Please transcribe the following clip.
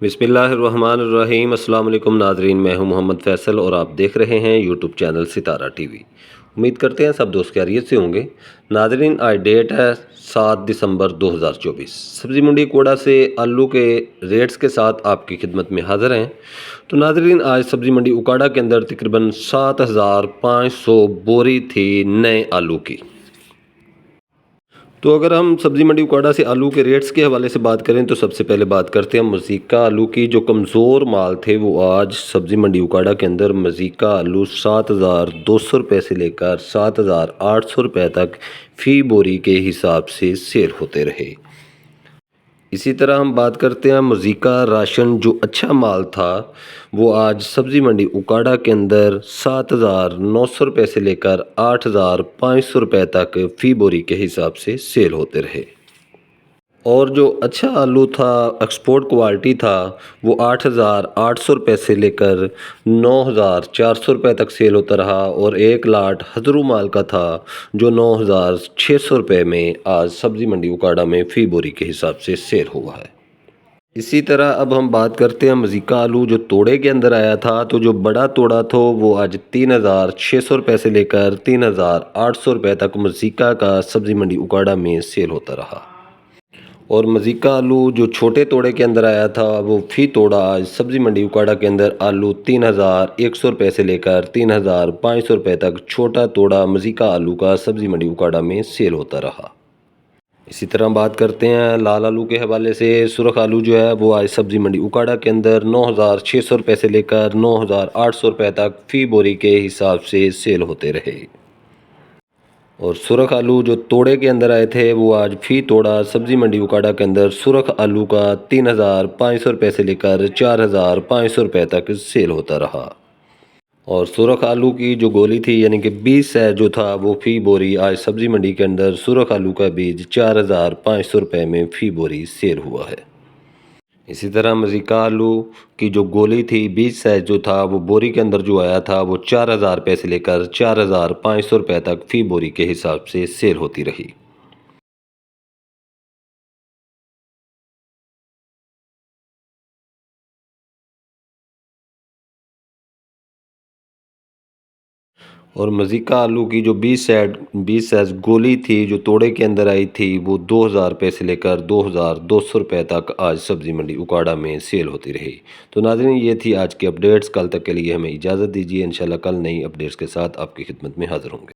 बिस्मिल्लाहिर्रहमानिर्रहीम। अस्सलाम वालेकुम नाज़रीन, मैं हूं मोहम्मद फ़ैसल और आप देख रहे हैं यूट्यूब चैनल सितारा टीवी। उम्मीद करते हैं सब दोस्त खैरियत से होंगे। नाज़रीन, आज डेट है 7 दिसंबर 2024। सब्ज़ी मंडी कोड़ा से आलू के रेट्स के साथ आपकी खिदमत में हाज़िर हैं। तो नाज़रीन, आज सब्ज़ी मंडी उकाड़ा के अंदर तकरीबन 7500 बोरी थी नए आलू की। तो अगर हम सब्ज़ी मंडी उकाड़ा से आलू के रेट्स के हवाले से बात करें तो सबसे पहले बात करते हैं मज़ीका आलू की। जो कमज़ोर माल थे वो आज सब्ज़ी मंडी उकाड़ा के अंदर मज़ीका आलू 7,200 रुपये से लेकर 7,800 रुपये तक फ़ी बोरी के हिसाब से सेल होते रहे। इसी तरह हम बात करते हैं मज़ीका राशन। जो अच्छा माल था वो आज सब्ज़ी मंडी उकाड़ा के अंदर 7,900 रुपये से लेकर 8,500 रुपये तक फ़ी बोरी के हिसाब से सेल होते रहे। और जो अच्छा आलू था, एक्सपोर्ट क्वालिटी था, वो 8,800 रुपये से लेकर 9,400 रुपये तक सेल होता रहा। और एक लाट हज़रू माल का था जो 9,600 रुपये में आज सब्ज़ी मंडी उकाड़ा में फ़ी बोरी के हिसाब से सेल हुआ है। इसी तरह अब हम बात करते हैं मज़ीका आलू। जो तोड़े के अंदर आया था, तो जो बड़ा तोड़ा था वो आज 3,600 रुपये से लेकर 3,800 रुपये तक मज़ीका का सब्ज़ी मंडी उकाड़ा में सेल होता रहा। और मज़ीका आलू जो छोटे तोड़े के अंदर आया था वो फ़ी तोड़ा आज सब्ज़ी मंडी उकाड़ा के अंदर आलू 3,100 रुपये से लेकर 3,500 रुपये तक छोटा तोड़ा मज़ीका आलू का सब्ज़ी मंडी उकाड़ा में सेल होता रहा। इसी तरह बात करते हैं लाल आलू के हवाले से। सुरख आलू जो है वो आज सब्ज़ी मंडी उकाड़ा के अंदर 9,600 रुपये से लेकर 9,800 रुपये तक फ़ी बोरी के हिसाब से सेल होते रहे। और सुरख आलू जो तोड़े के अंदर आए थे वो आज फ़ी तोड़ा सब्ज़ी मंडी उकाड़ा के अंदर सुरख आलू का 3,500 रुपये से लेकर 4,500 रुपये तक सेल होता रहा। और सुरख आलू की जो गोली थी यानी कि बीज साइज जो था वो फ़ी बोरी आज सब्ज़ी मंडी के अंदर सुरख आलू का बीज 4,500 रुपये में फ़ी बोरी सेल हुआ है। इसी तरह मज़ीका आलू की जो गोली थी, बीज साइज जो था वो बोरी के अंदर जो आया था वो 4,000 रुपये से लेकर 4,500 रुपये तक फ़ी बोरी के हिसाब से सेल होती रही। और मज़ीका आलू की जो बीज साइज गोली थी जो तोड़े के अंदर आई थी वो 2,000 रुपये से लेकर 2,200 रुपये तक आज सब्ज़ी मंडी उकाड़ा में सेल होती रही। तो नाज़रीन, ये थी आज की अपडेट्स। कल तक के लिए हमें इजाज़त दीजिए। इंशाल्लाह कल नई अपडेट्स के साथ आपकी खिदमत में हाज़िर होंगे।